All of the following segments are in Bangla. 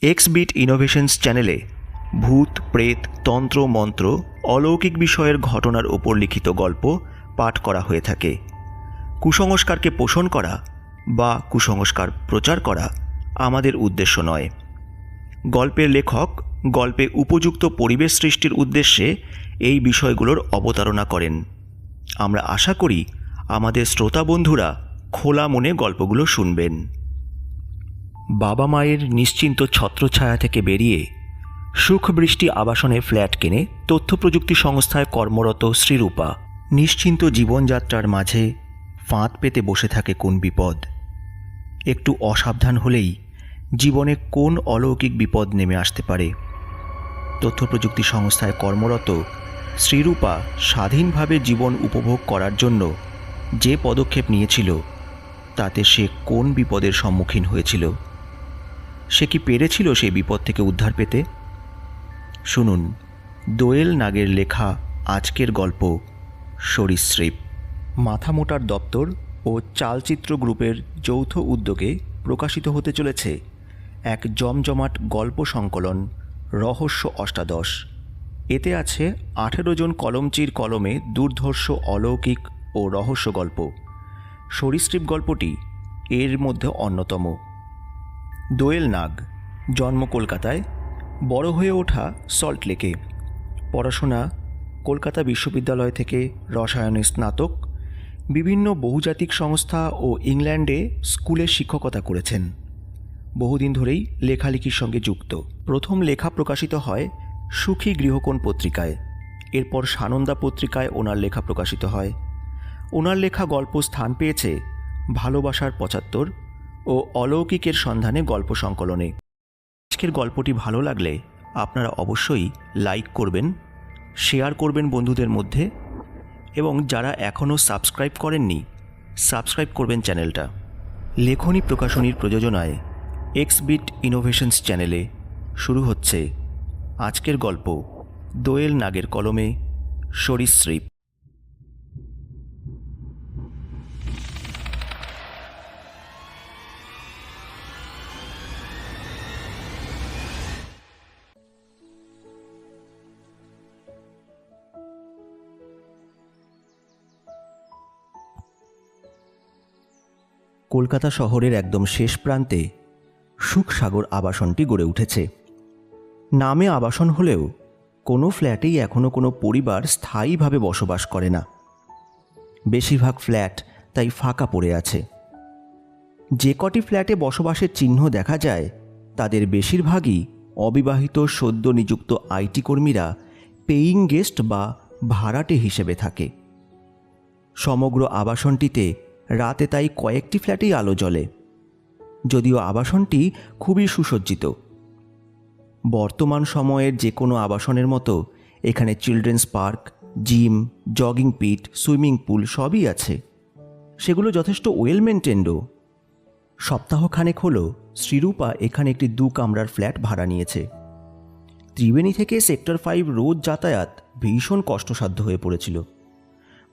এক্সবিট ইনোভেশনস চ্যানেলে ভূত প্রেত তন্ত্র মন্ত্র অলৌকিক বিষয়ের ঘটনার ওপর লিখিত গল্প পাঠ করা হয়ে থাকে। কুসংস্কারকে পোষণ করা বা কুসংস্কার প্রচার করা আমাদের উদ্দেশ্য নয়। গল্পের লেখক গল্পে উপযুক্ত পরিবেশ সৃষ্টির উদ্দেশ্যে এই বিষয়গুলোর অবতারণা করেন। আমরা আশা করি আমাদের শ্রোতা বন্ধুরা খোলা মনে গল্পগুলো শুনবেন। বাবা মায়ের নিশ্চিন্ত ছত্রছায়া থেকে বেরিয়ে সুখ বৃষ্টি আবাসনে ফ্ল্যাট কেনে তথ্য প্রযুক্তি সংস্থায় কর্মরত শ্রীরূপা নিশ্চিন্ত জীবনযাত্রার মাঝে ফাঁদ পেতে বসে থাকে কোন বিপদ। একটু অসাবধান হলেই জীবনে কোন অলৌকিক বিপদ নেমে আসতে পারে। তথ্য প্রযুক্তি সংস্থায় কর্মরত শ্রীরূপা স্বাধীনভাবে জীবন উপভোগ করার জন্য যে পদক্ষেপ নিয়েছিল তাতে সে কোন বিপদের সম্মুখীন হয়েছিল, সে কি পেরেছিল সেই বিপদ থেকে উদ্ধার পেতে? শুনুন দোয়েল নাগের লেখা আজকের গল্প সরীসৃপ। মাথামোটার দপ্তর ও চালচিত্র গ্রুপের যৌথ উদ্যোগে প্রকাশিত হতে চলেছে এক জমজমাট গল্প সংকলন রহস্য অষ্টাদশ। এতে আছে 18 জন কলমচির কলমে দুর্ধর্ষ অলৌকিক ও রহস্য গল্প। সরীসৃপ গল্পটি এর মধ্যে অন্যতম। দোয়েল নাগ জন্ম কলকাতায়, বড় হয়ে ওঠা সল্টলেকে। পড়াশোনা কলকাতা বিশ্ববিদ্যালয় থেকে রসায়নে স্নাতক। বিভিন্ন বহুজাতিক সংস্থা ও ইংল্যান্ডে স্কুলে শিক্ষকতা করেছেন। বহুদিন ধরেই লেখালেখির সঙ্গে যুক্ত। প্রথম লেখা প্রকাশিত হয় সুখী গৃহকোণ পত্রিকায়। এরপর সানন্দা পত্রিকায় ওনার লেখা প্রকাশিত হয়। ওনার লেখা গল্প স্থান পেয়েছে ভালোবাসার 75 ও অলৌকিকের সন্ধানে গল্প সংকলনে। আজকের গল্পটি ভালো লাগলে আপনারা অবশ্যই লাইক করবেন, শেয়ার করবেন বন্ধুদের মধ্যে, এবং যারা এখনও সাবস্ক্রাইব করেননি সাবস্ক্রাইব করবেন চ্যানেলটা। লেখনী প্রকাশনীর প্রযোজনায় এক্সবিট ইনোভেশনস চ্যানেলে শুরু হচ্ছে আজকের গল্প দোয়েল নাগের কলমে সরীসৃপ। কলকাতা শহরের একদম শেষ প্রান্তে সুখসাগর আবাসনটি গড়ে উঠেছে। নামে আবাসন হলেও কোনো ফ্ল্যাটেই এখনও কোনো পরিবার স্থায়ীভাবে বসবাস করে না। বেশিরভাগ ফ্ল্যাট তাই ফাঁকা পড়ে আছে। যে কটি ফ্ল্যাটে বসবাসের চিহ্ন দেখা যায় তাদের বেশিরভাগই অবিবাহিত সদ্য নিযুক্ত আইটি কর্মীরা পেইং গেস্ট বা ভাড়াটে হিসেবে থাকে। সমগ্র আবাসনটিতে রাতে তাই কয়েকটি ফ্ল্যাটেই আলো জ্বলে, যদিও আবাসনটি খুবই সুসজ্জিত। বর্তমান সময়ের যে কোনো আবাসনের মতো এখানে চিলড্রেন্স পার্ক, জিম, জগিং পিট, সুইমিং পুল সবই আছে। সেগুলো যথেষ্ট ওয়েল মেনটেন্ডও। সপ্তাহখানেক হলো শ্রীরূপা এখানে একটি 2 কামরার ফ্ল্যাট ভাড়া নিয়েছে। ত্রিবেণী থেকে সেক্টর 5 রোজ যাতায়াত ভীষণ কষ্টসাধ্য হয়ে পড়েছিল।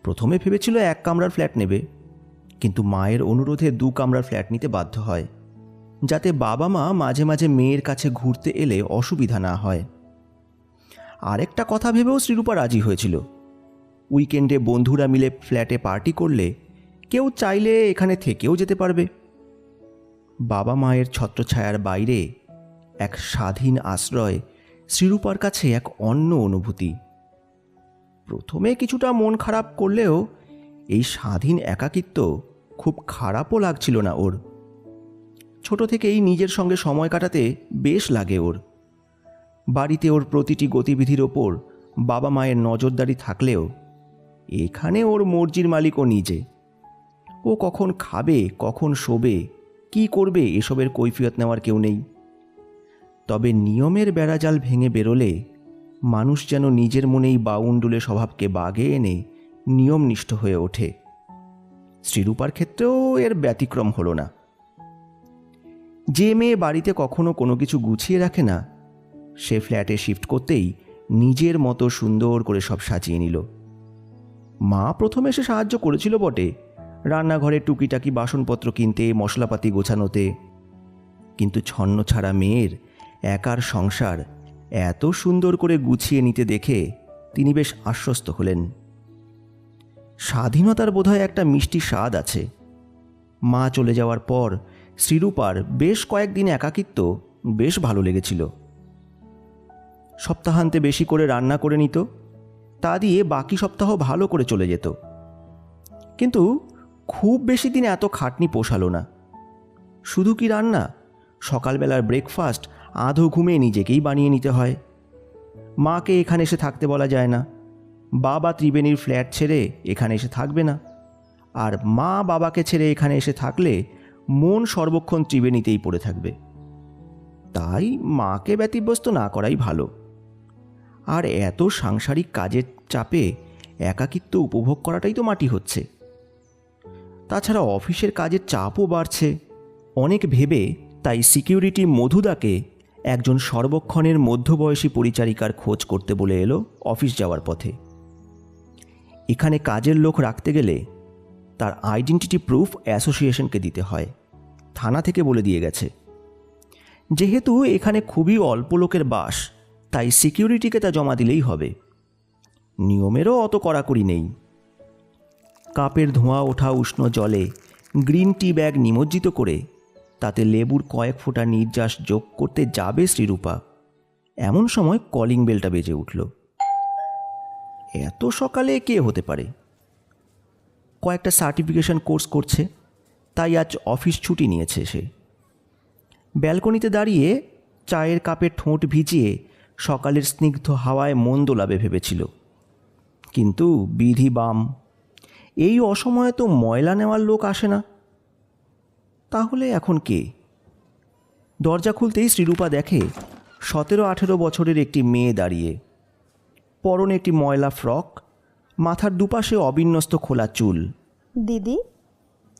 প্রথমে ভেবেছিল 1 কামরার ফ্ল্যাট নেবে, কিন্তু মায়ের অনুরোধে 2 কামরার ফ্ল্যাট নিতে বাধ্য হয়, যাতে বাবা মা মাঝে মাঝে মেয়ের কাছে ঘুরতে এলে অসুবিধা না হয়। আরেকটা কথা ভেবেও শ্রীরূপা রাজি হয়েছিল। উইকেন্ডে বন্ধুরা মিলে ফ্ল্যাটে পার্টি করলে কেউ চাইলে এখানে থেকেও যেতে পারবে। বাবা মায়ের ছত্রছায়ার বাইরে এক স্বাধীন আশ্রয় শ্রীরূপার কাছে এক অন্য অনুভূতি। প্রথমে কিছুটা মন খারাপ করলেও এই স্বাধীন একাকিত্ব খুব খারাপও লাগছিল না ওর। ছোট থেকেই নিজের সঙ্গে সময় কাটাতে বেশ লাগে ওর। বাড়িতে ওর প্রতিটি গতিবিধির ওপর বাবা মায়ের নজরদারি থাকলেও এখানে ওর মর্জির মালিক ও নিজে। ও কখন খাবে, কখন শোবে, কি করবে এসবের কৈফিয়ত নেওয়ার কেউ নেই। তবে নিয়মের বেড়াজাল ভেঙে বেরোলে মানুষ যেন নিজের মনেই বাউন্ডুলে স্বভাবকে বাগে এনে নিয়মনিষ্ঠ হয়ে ওঠে। শ্রীরূপার ক্ষেত্রেও এর ব্যতিক্রম হলো না। যে মেয়ে বাড়িতে কখনো কোনো কিছু গুছিয়ে রাখে না, সে ফ্ল্যাটে শিফট করতেই নিজের মতো সুন্দর করে সব সাজিয়ে নিল। মা প্রথমে এসে সাহায্য করেছিল বটে, রান্নাঘরে টুকিটাকি বাসনপত্র কিনতে, মশলাপাতি গোছানোতে, কিন্তু ছন্ন ছাড়া মেয়ের একার সংসার এত সুন্দর করে গুছিয়ে নিতে দেখে তিনি বেশ আশ্বস্ত হলেন। স্বাধীনতার বোধহয় একটা মিষ্টি স্বাদ আছে। মা চলে যাওয়ার পর শ্রীরূপার বেশ কয়েকদিন একাকিত্ব বেশ ভালো লেগেছিল। সপ্তাহান্তে বেশি করে রান্না করে নিত, তা দিয়ে বাকি সপ্তাহ ভালো করে চলে যেত। কিন্তু খুব বেশি দিন এত খাটনি পোষালো না। শুধু কি রান্না, সকালবেলার ব্রেকফাস্ট আধো ঘুমে নিজেকেই বানিয়ে নিতে হয়। মাকে এখানে এসে থাকতে বলা যায় না। বাবা ত্রিবেণীর ফ্ল্যাট ছেড়ে এখানে এসে থাকবে না, আর মা বাবাকে ছেড়ে এখানে এসে থাকলে মন সর্বক্ষণ ত্রিবেণীতেই পড়ে থাকবে। তাই মাকে ব্যতিব্যস্ত না করাই ভালো। আর এত সাংসারিক কাজের চাপে একাকিত্ব উপভোগ করাটাই তো মাটি হচ্ছে। তাছাড়া অফিসের কাজের চাপও বাড়ছে অনেক ভেবে তাই সিকিউরিটি মধুদাকে একজন সর্বক্ষণের মধ্যবয়সী পরিচারিকার খোঁজ করতে বলে এলো অফিস যাওয়ার পথে। এখানে কাজের লোক রাখতে গেলে তার আইডেন্টিটি প্রুফ অ্যাসোসিয়েশনকে দিতে হয়, থানা থেকে বলে দিয়ে গেছে। যেহেতু এখানে খুবই অল্প লোকের বাস, তাই সিকিউরিটিকে তা জমা দিলেই হবে। নিয়মেরও অত কড়াকড়ি নেই। কাপের ধোঁয়া ওঠা উষ্ণ জলে গ্রিন টি ব্যাগ নিমজ্জিত করে তাতে লেবুর কয়েক ফোঁটা নির্যাস যোগ করতে যাবে শ্রীরূপা, এমন সময় কলিং বেলটা বেজে উঠল। এত সকালে কে হতে পারে? কয়েকটা সার্টিফিকেশন কোর্স করছে, তাই আজ অফিস ছুটি নিয়েছে সে। ব্যালকনিতে দাঁড়িয়ে চায়ের কাপে ঠোঁট ভিজিয়ে সকালের স্নিগ্ধ হাওয়ায় মন দোলাবে ভেবেছিল, কিন্তু বিধি বাম। এই অসময়ে তো ময়লা নেওয়ার লোক আসে না। তাহলে এখন কে? দরজা খুলতেই শ্রীরূপা দেখে 17-18 বছরের একটি মেয়ে দাঁড়িয়ে, পরনে একটি ময়লা ফ্রক, মাথার দুপাশে অবিন্যস্ত খোলা চুল। দিদি,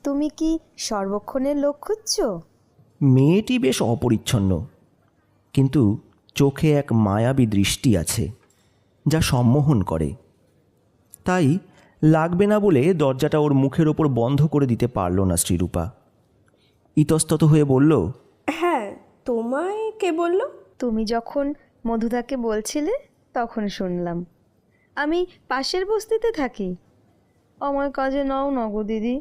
তুমি কি সর্বক্ষণের লোক খুঁজছো? মেয়েটি বেশ অপরিচ্ছন্ন, কিন্তু চোখে এক মায়াবী দৃষ্টি আছে যা সম্মোহন করে। তাই লাগবে না বলে দরজাটা ওর মুখের ওপর বন্ধ করে দিতে পারল না শ্রীরূপা। ইতস্তত হয়ে বলল, হ্যাঁ, তোমায় কে বলল? তুমি যখন মধুদাকে বলছিলে তখন শুনলাম। আমি পাশের বস্তিতে থাকি। আমার কাজে নাও না গো দিদি,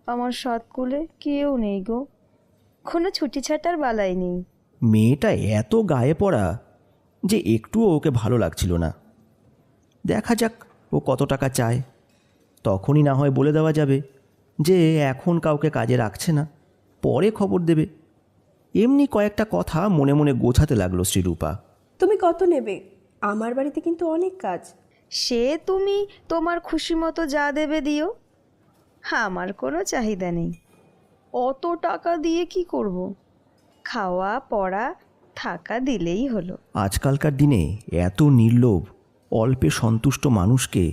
আমার সাতকুলে কেউ নেই গো, কোনো ছুটি ছাটার বালাই নেই। মেয়েটা এত গায়ে পড়া যে একটুও ওকে ভালো লাগছিল না। দেখা যাক ও কত টাকা চায়, তখনই না হয় বলে দেওয়া যাবে যে এখন কাউকে কাজে রাখছে না, পরে খবর দেবে। এমনি কয়েকটা কথা মনে মনে গোছাতে লাগলো শ্রীরূপা। তুমি কত নেবে? আমার বাড়িতে কিন্তু অনেক কাজ। সে তুমি তোমার খুশি মতো যা দেবে দিও, আমার কোনো চাহিদা নেই। অত টাকা দিয়ে কি করব? খাওয়া পড়া থাকা দিলেই হলো। আজকালকার দিনে এত নির্লোভ অল্পে সন্তুষ্ট মানুষকে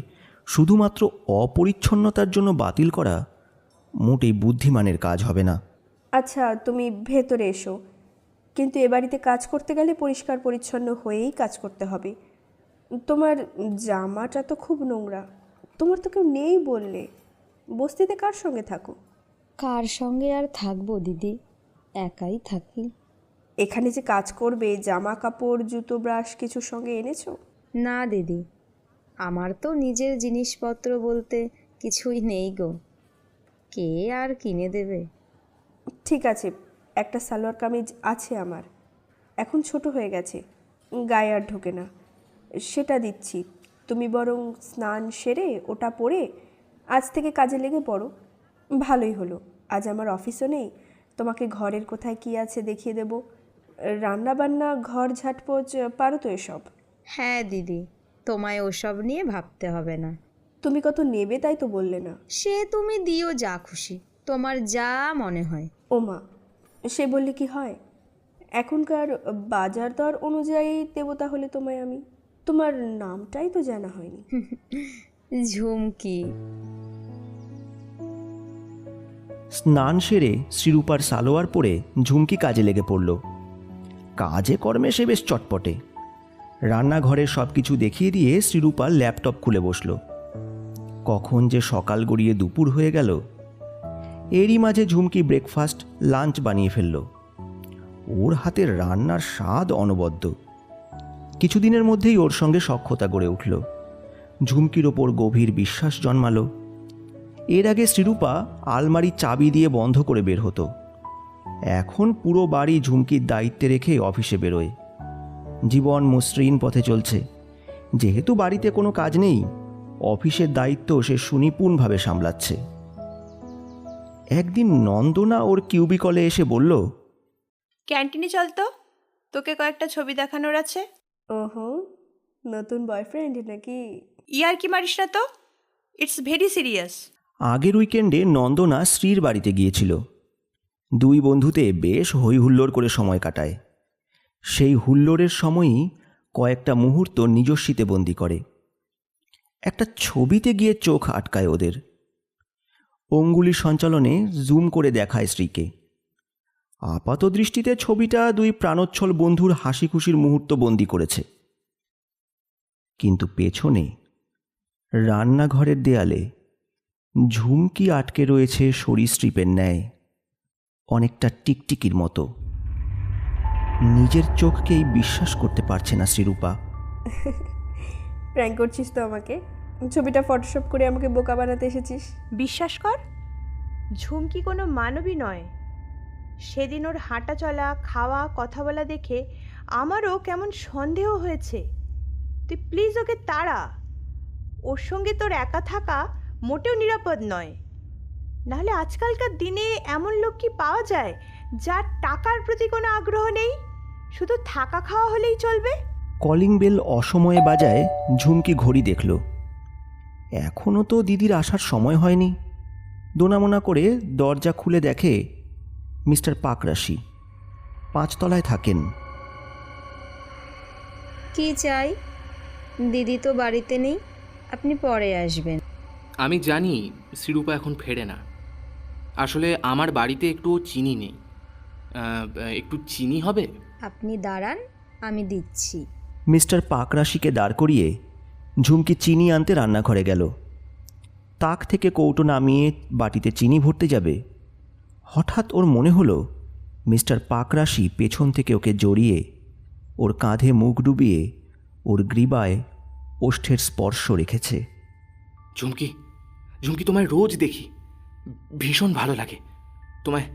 শুধুমাত্র অপরিচ্ছন্নতার জন্য বাতিল করা মোটেই বুদ্ধিমানের কাজ হবে না। আচ্ছা, তুমি ভেতরে এসো, কিন্তু এ বাড়িতে কাজ করতে গেলে পরিষ্কার পরিচ্ছন্ন হয়েই কাজ করতে হবে। তোমার জামাটা তো খুব নোংরা। তোমার তো কেউ নেই বললে, বস্তিতে কার সঙ্গে থাকো? কার সঙ্গে আর থাকবো দিদি, একাই থাকি। এখানে যে কাজ করবে, জামা কাপড় জুতো ব্রাশ কিছু সঙ্গে এনেছো? না দিদি, আমার তো নিজের জিনিসপত্র বলতে কিছুই নেই গো, কে আর কিনে দেবে? ঠিক আছে, একটা সালোয়ার কামিজ আছে আমার, এখন ছোট হয়ে গেছে, গায়ে আর ঢোকে না, সেটা দিচ্ছি। তুমি বরং স্নান সেরে ওটা পরে আজ থেকে কাজে লেগে পড়ো। ভালোই হলো, আজ আমার অফিসও নেই, তোমাকে ঘরের কোথায় কি আছে দেখিয়ে দেব। রান্না বান্না ঘর ঝাটপোছ পারো তো এসব? হ্যাঁ দিদি, তোমায় ওসব নিয়ে ভাবতে হবে না। তুমি কত নেবে তাই তো বললে না? সে তুমি দিও যা খুশি, তোমার যা মনে হয়। ওমা, সে বললে কি হয়? এখনকার বাজার দর অনুযায়ী দেবো তাহলে তোমায় আমি। তোমার নামটাই তো জানা হয়নি। ঝুমকি। স্নান সেরে শ্রীরূপার সালোয়ার পরে ঝুমকি কাজে লেগে পড়ল। কাজে কর্মে সে বেশ চটপটে। রান্নাঘরের সব কিছু দেখিয়ে দিয়ে শ্রীরূপা ল্যাপটপ খুলে বসল। কখন যে সকাল গড়িয়ে দুপুর হয়ে গেল। এরই মাঝে ঝুমকি ব্রেকফাস্ট লাঞ্চ বানিয়ে ফেলল। ওর হাতের রান্নার স্বাদ অনবদ্য। কিছুদিনের মধ্যেই ওর সঙ্গে সখ্যতা গড়ে উঠল। ঝুমকির ওপর গভীর বিশ্বাস জন্মালো। এর আগে শ্রীরূপা আলমারি চাবি দিয়ে বন্ধ করে বের হতো। এখন পুরো বাড়ি ঝুমকির দায়িত্বে রেখে অফিসে বেরোয়। জীবন মসৃণ পথে চলছে। যেহেতু বাড়িতে কোনো কাজ নেই, অফিসের দায়িত্ব সে সুনিপুণভাবে সামলাচ্ছে। একদিন নন্দনা ওর কিউবিকলে এসে বলল, ক্যান্টিনে চল তো, তোকে কয়েকটা ছবি দেখানোর আছে। ওহো, নতুন বয়ফ্রেন্ড নাকি? ইয়ার কি মারিস না তো, ইটস ভেরি সিরিয়াস। আগের উইকেন্ডে নন্দনা শ্রীর বাড়িতে গিয়েছিল। দুই বন্ধুতে বেশ হই হুল্লোড় করে সময় কাটায়। সেই হুল্লোড়ের সময়ই কয়েকটা মুহূর্ত নিজস্বীতে বন্দি করে। একটা ছবিতে গিয়ে চোখ আটকায় ওদের। অঙ্গুলির সঞ্চালনে জুম করে দেখায় শ্রীকে। আপাত দৃষ্টিতে ছবিটা দুই প্রাণোচ্ছল বন্ধুর হাসি খুশির মুহূর্ত বন্দি করেছে, কিন্তু পেছনে রান্নাঘরের দেয়ালে ঝুমকি আটকে রয়েছে সরীসৃপের ন্যায়, অনেকটা টিকটিকির মতো। নিজের চোখকেই বিশ্বাস করতে পারছে না শ্রীরূপা। প্র্যাঙ্ক করছিস তো আমাকে? ছবিটা ফটোশপ করে আমাকে বোকা বানাতে এসেছিস? বিশ্বাস কর, ঝুমকি কোনো মানবী নয়। সেদিন ওর হাঁটা চলা, খাওয়া, কথা বলা দেখে আমারও কেমন সন্দেহ হয়েছে। তুই প্লিজ ওকে তাড়া। ওর সঙ্গে তোর একা থাকা মোটেও নিরাপদ নয়। নাহলে আজকালকার দিনে এমন লোক কি পাওয়া যায় যার টাকার প্রতি কোনো আগ্রহ নেই, শুধু থাকা খাওয়া হলেই চলবে? কলিং বেল অসময়ে বাজায়। ঝুমকি ঘড়ি দেখল। এখনও তো দিদির আসার সময় হয়নি। দোনামোনা করে দরজা খুলে দেখে মিস্টার পাকরাশি 5 তলায় থাকেন। কি চাই? দিদি তো বাড়িতে নেই, আপনি পরে আসবেন। আমি জানি শ্রীরূপা এখন ফেরে না। আসলে আমার বাড়িতে একটু চিনি নেই। একটু চিনি হবে? আপনি দাঁড়ান, আমি দিচ্ছি। মিস্টার পাকরাশিকে দাঁড় করিয়ে ঝুমকি চিনি আনতে রান্নাঘরে গেল। তাক থেকে কৌটো নামিয়ে বাটিতে চিনি ভরতে যাবে, হঠাৎ ওর মনে হলো মিস্টার পাকরাশি পেছন থেকে ওকে জড়িয়ে ওর কাঁধে মুখ ডুবিয়ে ওর গ্রীবায় ওষ্ঠের স্পর্শ রেখেছে। ঝুমকি, ঝুমকি, তোমায় রোজ দেখি, ভীষণ ভালো লাগে। তোমায়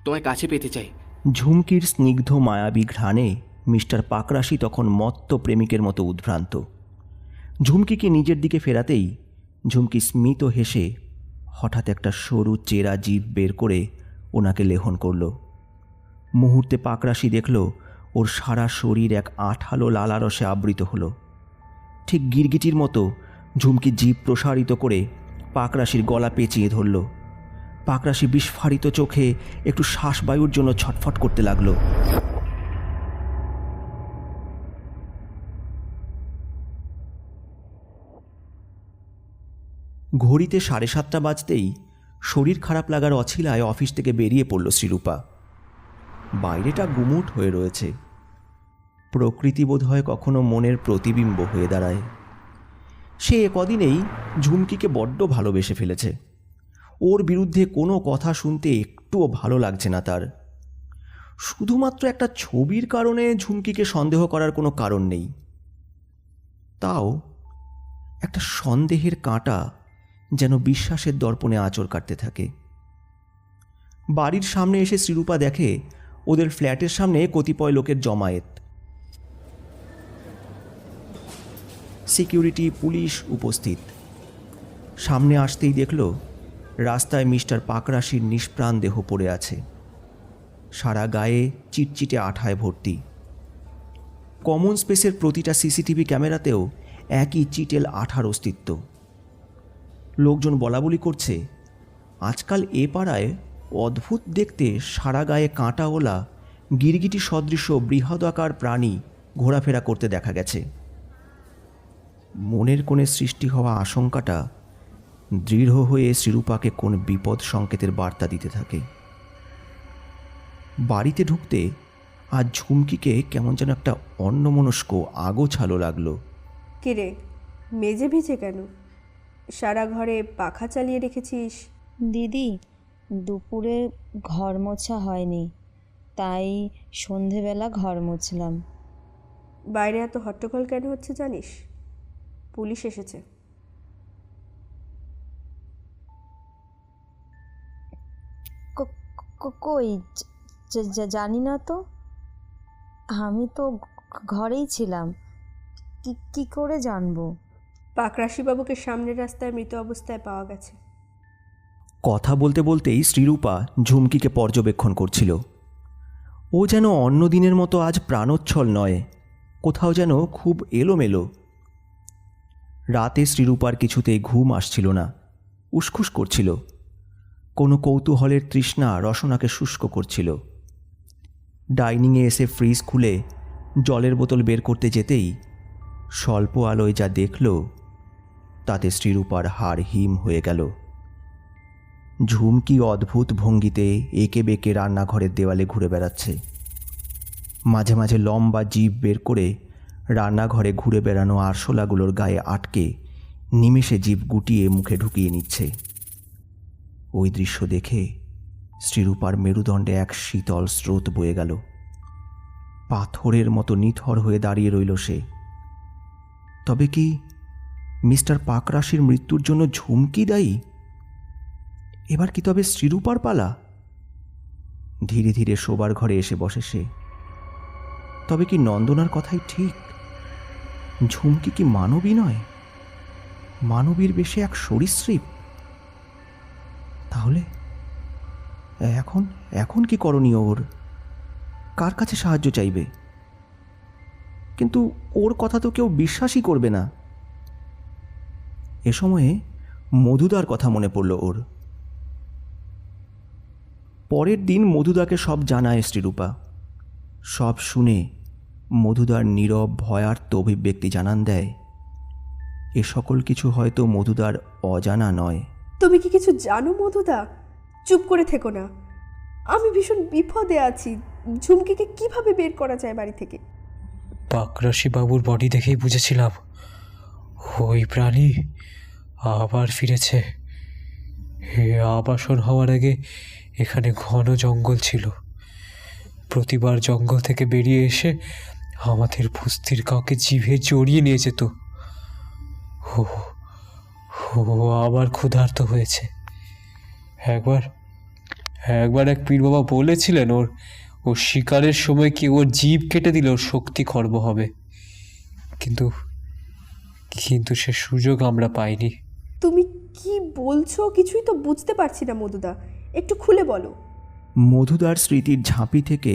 তোমায় কাছে পেতে চাই। ঝুমকির স্নিগ্ধ মায়াবী ঘ্রাণে মিস্টার পাকরাশি তখন মত্ত প্রেমিকের মতো উদ্ভ্রান্ত। ঝুমকিকে নিজের দিকে ফেরাতেই ঝুমকি স্মিত হেসে হঠাৎ একটা সরু চেরা জিভ বের করে ওনাকে লেহন করল। মুহূর্তে পাকরাশি দেখল ওর সারা শরীর এক আঠালো লালারসে আবৃত হলো। ঠিক গিরগিটির মতো ঝুমকি জিভ প্রসারিত করে পাকরাশির গলা পেঁচিয়ে ধরল। পাকরাশি বিস্ফারিত চোখে একটু শ্বাসবায়ুর জন্য ছটফট করতে লাগল। ঘড়িতে 7:30 বাজতেই শরীর খারাপ লাগার অছিলায় অফিস থেকে বেরিয়ে পড়ল শ্রীরূপা। বাইরেটা গুমুট হয়ে রয়েছে। প্রকৃতি বোধহয় কখনো মনের প্রতিবিম্ব হয়ে দাঁড়ায়। সে কদিনেই ঝুমকিকে বড্ড ভালোবেসে ফেলেছে। ওর বিরুদ্ধে কোনো কথা শুনতে একটুও ভালো লাগছে না তার। শুধুমাত্র একটা ছবির কারণে ঝুমকিকে সন্দেহ করার কোনো কারণ নেই। তাও একটা সন্দেহের কাঁটা যেন বিশ্বাসের দর্পণে আঁচড় কাটতে থাকে। বাড়ির সামনে এসে শ্রীরূপা দেখে ওদের ফ্ল্যাটের সামনে কতিপয় লোকের জমায়েত। সিকিউরিটি, পুলিশ উপস্থিত। সামনে আসতেই দেখল রাস্তায় মিস্টার পাকরাশির নিষ্প্রাণ দেহ পড়ে আছে, সারা গায়ে চিটচিটে আঠায় ভর্তি। কমন স্পেসের প্রতিটা সিসিটিভি ক্যামেরাতেও একই চিটেল আঠার অস্তিত্ব। লোকজন বলাবলি করছে আজকাল এ পাড়ায় অদ্ভুত দেখতে সারা গায়ে কাঁটাওয়ালা গিরগিটি সদৃশ বৃহদাকার প্রাণী ঘোরাফেরা করতে দেখা গেছে। মনের কোণে সৃষ্টি হওয়া আশঙ্কাটা দৃঢ় হয়ে শ্রীরূপাকে কোন বিপদ সংকেতের বার্তা দিতে থাকে। বাড়িতে ঢুকতে আজ ঝুমকিকে কেমন যেন একটা অন্যমনস্ক আগোছালো লাগলো। কিরে, মেজে ভিজে কেন? সারা ঘরে পাখা চালিয়ে রেখেছিস? দিদি, দুপুরে ঘর মোছা হয়নি, তাই সন্ধেবেলা ঘর মুছলাম। বাইরে এত হট্টগোল কেন হচ্ছে জানিস? পুলিশ এসেছে। কই জানি না তো, আমি তো ঘরেই ছিলাম, কি করে জানবো? পাকরাশিবাবুকে সামনের রাস্তায় মৃত অবস্থায় পাওয়া গেছে। কথা বলতে বলতেই শ্রীরূপা ঝুমকিকে পর্যবেক্ষণ করছিল। ও যেন অন্য দিনের মতো আজ প্রাণোচ্ছল নয়, কোথাও যেন খুব এলোমেলো। রাতে শ্রীরূপার কিছুতেই ঘুম আসছিল না, উসখুস করছিল। কোনো কৌতূহলের তৃষ্ণা রসনাকে শুষ্ক করছিল। ডাইনিংয়ে এসে ফ্রিজ খুলে জলের বোতল বের করতে যেতেই স্বল্প আলোয় যা দেখল তাতে শ্রীরূপার হাড় হিম হয়ে গেল। ঝুমকি অদ্ভুত ভঙ্গিতে এঁকে বেঁকে রান্নাঘরের দেওয়ালে ঘুরে বেড়াচ্ছে। মাঝে মাঝে লম্বা জিভ বের করে রান্নাঘরে ঘুরে বেড়ানো আরশোলাগুলোর গায়ে আটকে নিমেষে জিভ গুটিয়ে মুখে ঢুকিয়ে নিচ্ছে। ওই দৃশ্য দেখে শ্রীরূপার মেরুদণ্ডে এক শীতল স্রোত বয়ে গেল। পাথরের মতো নিথর হয়ে দাঁড়িয়ে রইল সে। তবে কি মিস্টার পাকরাশির মৃত্যুর জন্য ঝুমকি দায়ী? এবার কি তবে শ্রীরূপার পালা? ধীরে ধীরে শোবার ঘরে এসে বসে সে। তবে কি নন্দনার কথাই ঠিক? ঝুমকি কি মানবী নয়, মানবীর বেশে এক সরীসৃপ? তাহলে এখন এখন কি করণীয় ওর? কার কাছে সাহায্য চাইবে? কিন্তু ওর কথা তো কেউ বিশ্বাসই করবে না। এ সময়ে মধুদার কথা মনে পড়ল ওর। পরের দিন মধুদাকে সব জানায় শ্রীরূপা। সব শুনে মধুদার নীরব ভয়ার্ত অভিব্যক্তি জানান দেয়, এ সকল কিছু হয়তো মধুদার অজানা নয়। তুমি কি কিছু জানো মধুদা? চুপ করে থেকো না, আমি ভীষণ বিপদে আছি। ঝুমকিকে কিভাবে বের করা যায় বাড়ি থেকে? পাকরাশি বাবুর বডি দেখেই বুঝেছিলাম ওই প্রাণী আবার ফিরেছে। এ আবাসন হওয়ার আগে এখানে ঘন জঙ্গল ছিল। প্রতিবার জঙ্গল থেকে বেরিয়ে এসে আমাদের বস্তির কাউকে জিভে জড়িয়ে নিয়ে যেত। ও ও আবার ক্ষুধার্ত হয়েছে। একবার এক পীর বাবা বলেছিলেন ও শিকারের সময় কি ওর জিভ কেটে দিলে ওর শক্তি খর্ব হবে, কিন্তু সে সুযোগ আমরা পাইনি। তুমি কি বলছো? কিছুই তো বুঝতে পারছি না মধুদা, একটু খুলে বলো। মধুদার স্মৃতির ঝাঁপি থেকে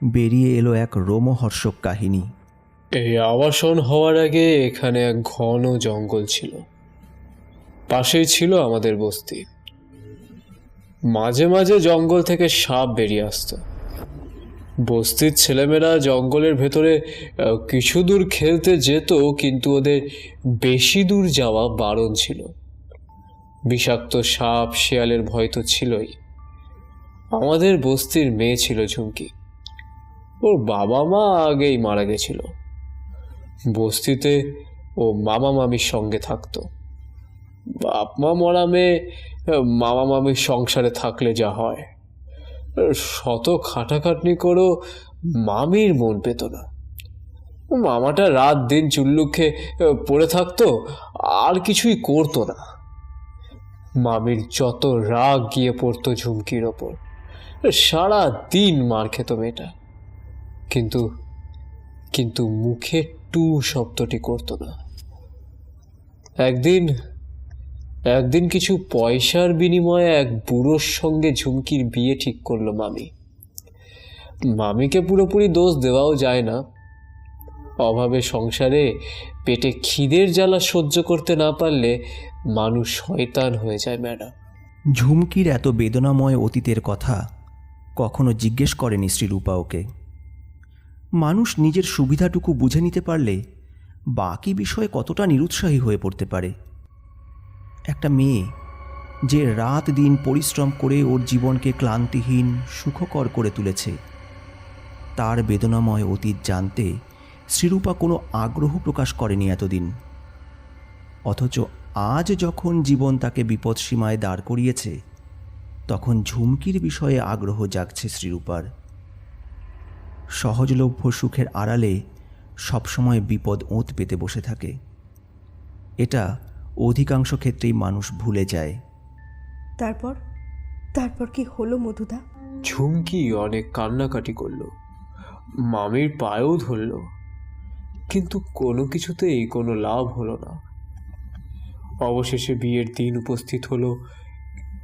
বেরিয়ে এলো এক রোমহর্ষক কাহিনী। এই আবাসন হওয়ার আগে এখানে এক ঘন জঙ্গল ছিল। পাশেই ছিল আমাদের বস্তি। মাঝে মাঝে জঙ্গল থেকে সাপ বেরিয়ে আসতো। বস্তির ছেলেমেয়েরা জঙ্গলের ভেতরে কিছু দূর খেলতে যেত, কিন্তু ওদের বেশি দূর যাওয়া বারণ ছিল। বিষাক্ত সাপ শিয়ালের ভয় তো ছিলই। আমাদের বস্তির মেয়ে ছিল ঝুমকি। ওর বাবা মা আগেই মারা গেছিল। বস্তিতে ও মামা মামির সঙ্গে থাকতো। বাপ মা মরা মেয়ে মামা মামির সংসারে থাকলে যা হয়, শত খাটাখাটনি করেও মামির মন পেত না। মামাটা রাত দিন চুল্লু খেয়ে পড়ে থাকতো, আর কিছুই করতো না। মামির যত রাগ গিয়ে পড়তো ঝুমকির ওপর। সারা দিন মার খেত মেয়েটা, কিন্তু মুখে টু শব্দটি করতো না। একদিন কিছু পয়সার বিনিময়ে এক বুড়োর সঙ্গে ঝুমকির বিয়ে ঠিক করলো মামি। মামিকে পুরোপুরি দোষ দেওয়াও যায় না। অভাবে সংসারে পেটে খিদের জ্বালা সহ্য করতে না পারলে মানুষ শয়তান হয়ে যায় ম্যাডাম। ঝুমকির এত বেদনাময় অতীতের কথা কখনো জিজ্ঞেস করেনি শ্রীরূপা ওকে। মানুষ নিজের সুবিধাটুকু বুঝে নিতে পারলে বাকি বিষয়ে কতটা নিরুৎসাহী হয়ে পড়তে পারে। একটা মেয়ে যে রাত দিন পরিশ্রম করে ওর জীবনকে ক্লান্তিহীন সুখকর করে তুলেছে, তার বেদনাময় অতীত জানতে শ্রীরূপা কোনো আগ্রহ প্রকাশ করেনি এতদিন। অথচ আজ যখন জীবন তাকে বিপদসীমায় দাঁড় করিয়েছে, তখন ঝুমকির বিষয়ে আগ্রহ জাগছে শ্রীরূপার। সহজলভ্য সুখের আড়ালে সবসময় বিপদ ওঁত পেতে বসে থাকে। এটা অধিকাংশ ক্ষেত্রেই মানুষ ভুলে যায়। তারপর তারপর কি হলো মধুদা? ঝুমকি অনেক কান্নাকাটি করলো, মামির পায়েও ধরল, কিন্তু কোনো কিছুতেই কোনো লাভ হলো না। অবশেষে বিয়ের দিন উপস্থিত হলো,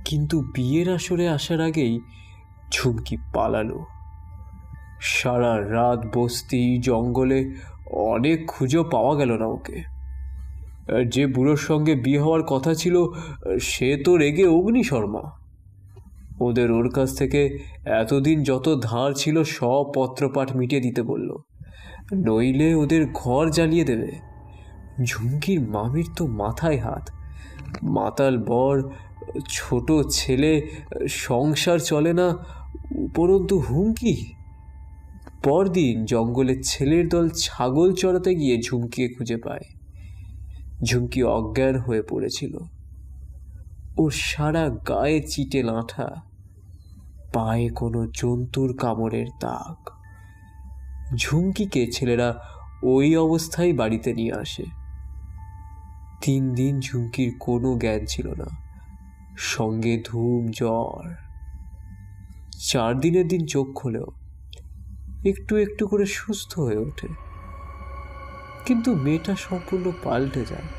কিন্তু বিয়ের আসরে আসার আগেই ঝুমকি পালালো। সারা রাত বস্তি জঙ্গলে অনেক খুঁজেও পাওয়া গেল না ওকে। যে বুড়োর সঙ্গে বিয়ে হওয়ার কথা ছিল সে তো রেগে অগ্নিশর্মা। ওদের ওর কাছ থেকে এতদিন যত ধার ছিল সব পত্রপাঠ মিটিয়ে দিতে বলল, নইলে ওদের ঘর জ্বালিয়ে দেবে। ঝুমকির মামির তো মাথায় হাত, মাতাল বর, ছোট ছেলে, সংসার চলে না, উপরন্তু হুমকি। পরদিন জঙ্গলে ছেলের দল ছাগল চড়াতে গিয়ে ঝুমকিকে খুঁজে পায়। ঝুমকি অজ্ঞান হয়ে পড়েছিল, ওর সারা গায়ে চিটে লাঁঠা, পায়ে কোনো জন্তুর কামড়ের দাগ। ঝুমকিকে ছেলেরা ওই অবস্থায় বাড়িতে নিয়ে আসে। 3 দিন ঝুমকির কোনো জ্ঞান ছিল না, সঙ্গে ধুম জ্বর। 4 দিনের দিন চোখ খোলেও একটু একটু করে সুস্থ হয়ে ওঠে, কিন্তু মেয়েটা সম্পূর্ণ পাল্টে যায়।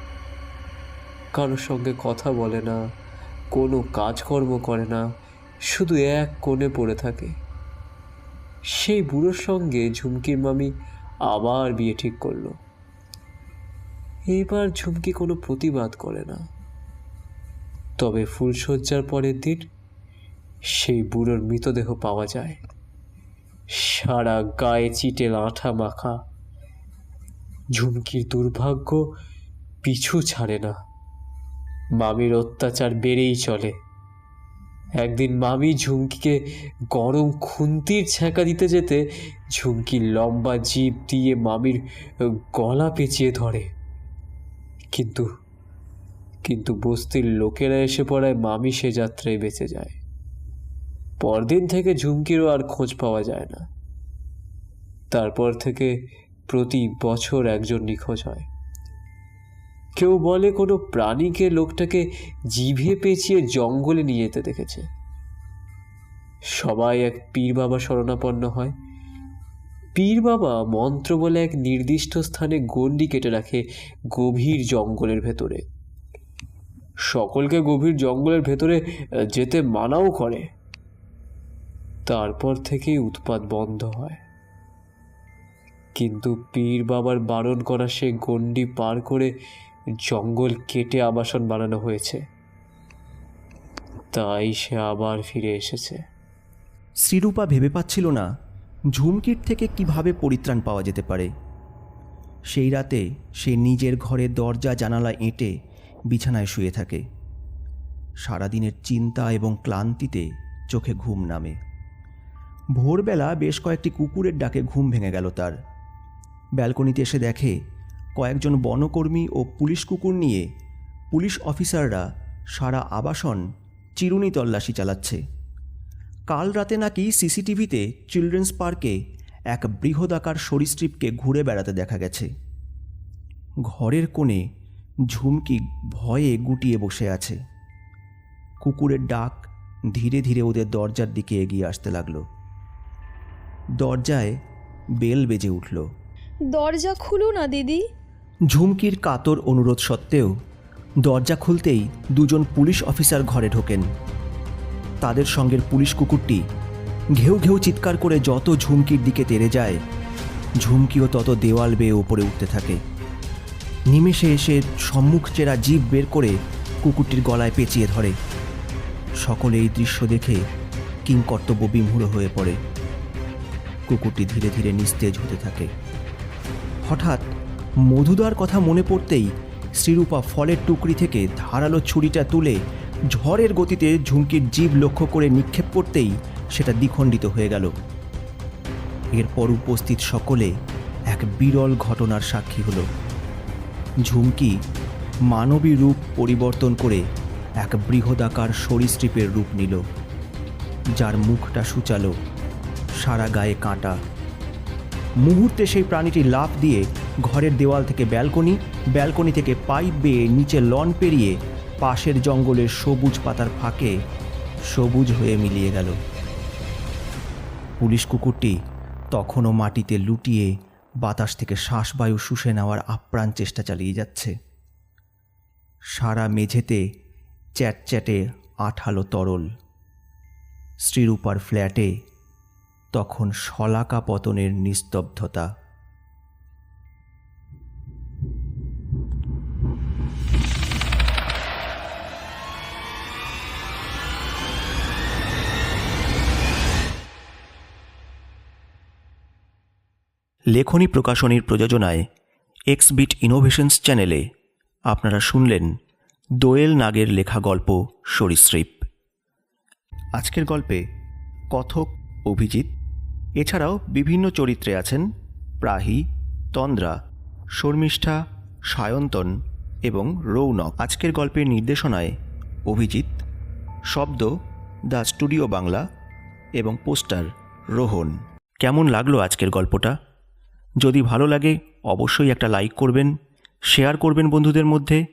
কারোর সঙ্গে কথা বলে না, কোনো কাজকর্ম করে না, শুধু এক কোণে পড়ে থাকে। সেই বুড়োর সঙ্গে ঝুমকির মামি আবার বিয়ে ঠিক করলো। এইবার ঝুমকি কোনো প্রতিবাদ করে না। তবে ফুলশয্যার পরের দিন সেই বুড়োর মৃতদেহ পাওয়া যায়, সারা গায়ে চিটে লাঁঠা মাখা। ঝুমকির দুর্ভাগ্য পিছু ছাড়ে না, মামির অত্যাচার বেড়েই চলে। একদিন মামি ঝুমকিকে গরম খুন্তির ছ্যাঁকা দিতে যেতে ঝুমকির লম্বা জিভ দিয়ে মামির গলা পেঁচিয়ে ধরে, কিন্তু বস্তির লোকেরা এসে পড়ায় মামি সে যাত্রায় বেঁচে যায়। পরদিন থেকে ঝুমকিরও আর খোঁজ পাওয়া যায় না। তারপর থেকে প্রতি বছর একজন নিখোঁজ হয়। কেউ বলে কোনো প্রাণীকে লোকটাকে জিভে পেঁচিয়ে জঙ্গলে নিয়ে যেতে দেখেছে। সবাই এক পীর বাবা শরণাপন্ন হয়। পীর বাবা মন্ত্র বলে এক নির্দিষ্ট স্থানে গণ্ডি কেটে রাখে গভীর জঙ্গলের ভেতরে। সকলকে গভীর জঙ্গলের ভেতরে যেতে মানাও করে। তারপর থেকেই উৎপাত বন্ধ হয়। কিন্তু পীর বাবার বারণ করা সে গণ্ডি পার করে জঙ্গল কেটে আবাসন বানানো হয়েছে, তাই সে আবার ফিরে এসেছে। শ্রীরূপা ভেবে পাচ্ছিল না ঝুমকির থেকে কিভাবে পরিত্রাণ পাওয়া যেতে পারে। সেই রাতে সে নিজের ঘরের দরজা জানালা এঁটে বিছানায় শুয়ে থাকে। সারাদিনের চিন্তা এবং ক্লান্তিতে চোখে ঘুম নামে। ভোরবেলা বেশ কয়েকটি কুকুরের ডাকে ঘুম ভেঙে গেল তার। ব্যালকনিতে এসে দেখে কয়েকজন বনকর্মী ও পুলিশ কুকুর নিয়ে পুলিশ অফিসাররা সারা আবাসন চিরুনি তল্লাশি চালাচ্ছে। কাল রাতে নাকি সিসিটিভিতে চিলড্রেন্স পার্কে এক বৃহদাকার সরীসৃপকে ঘুরে বেড়াতে দেখা গেছে। ঘরের কোণে ঝুমকি ভয়ে গুটিয়ে বসে আছে। কুকুরের ডাক ধীরে ধীরে ওদের দরজার দিকে এগিয়ে আসতে লাগলো। দরজায় বেল বেজে উঠল। দরজা খুলো না দিদি। ঝুমকির কাতর অনুরোধ সত্ত্বেও দরজা খুলতেই 2জন পুলিশ অফিসার ঘরে ঢোকেন। তাদের সঙ্গের পুলিশ কুকুরটি ঘেউ ঘেউ চিৎকার করে যত ঝুমকির দিকে তেড়ে যায়, ঝুমকিও তত দেওয়াল বেয়ে ওপরে উঠতে থাকে। নিমেষে এসে সম্মুখ চেরা জিভ বের করে কুকুরটির গলায় পেঁচিয়ে ধরে। সকলে এই দৃশ্য দেখে কিংকর্তব্য বিমূঢ় হয়ে পড়ে। কুকুরটি ধীরে ধীরে নিস্তেজ হতে থাকে। হঠাৎ মধুদার কথা মনে পড়তেই শ্রীরূপা ফলের টুকরি থেকে ধারালো ছুরিটা তুলে ঝড়ের গতিতে ঝুমকির জিভ লক্ষ্য করে নিক্ষেপ করতেই সেটা দ্বিখণ্ডিত হয়ে গেল। এরপর উপস্থিত সকলে এক বিরল ঘটনার সাক্ষী হলো। ঝুমকি মানবী রূপ পরিবর্তন করে এক বৃহদাকার সরীসৃপের রূপ নিল, যার মুখটা সূচালো, সারা গায়ে কাঁটা, মুহূর্তে সেই প্রাণীটি লাফ দিয়ে ঘরের দেওয়াল থেকে ব্যালকনি থেকে পাইপ বেয়ে নিচে লন পেরিয়ে পাশের জঙ্গলের সবুজ পাতার ফাঁকে সবুজ হয়ে মিলিয়ে গেল। পুলিশ কুকুরটি তখনও মাটিতে লুটিয়ে বাতাস থেকে শ্বাসবায়ু শুষে নেওয়ার আপ্রাণ চেষ্টা চালিয়ে যাচ্ছে। সারা মেঝেতে চ্যাটচ্যাটে আঠালো তরল। শ্রীরূপার ফ্ল্যাটে তখন শলাকা পতনের নিস্তব্ধতা। লেখনী প্রকাশনীর প্রযোজনায় এক্সবিট ইনোভেশনস চ্যানেলে আপনারা শুনলেন দোয়েল নাগের লেখা গল্প সরীসৃপ। আজকের গল্পে কথক অভিজিৎ, এছাড়াও বিভিন্ন চরিত্রে আছেন প্রাহি, তন্দ্রা, শর্মিষ্ঠা, সায়ন্তন এবং রৌনক। আজকের গল্পের নির্দেশনায় অভিজিৎ, শব্দ দ্য স্টুডিও বাংলা এবং পোস্টার রোহন। কেমন লাগলো আজকের গল্পটা? যদি ভালো লাগে অবশ্যই একটা লাইক করবেন, শেয়ার করবেন বন্ধুদের মধ্যে,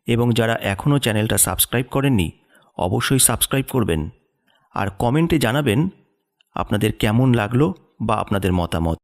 এবং যারা এখনও চ্যানেলটা সাবস্ক্রাইব করেননি অবশ্যই সাবস্ক্রাইব করবেন। আর কমেন্টে জানাবেন আপনাদের কেমন লাগলো বা আপনাদের মতামত।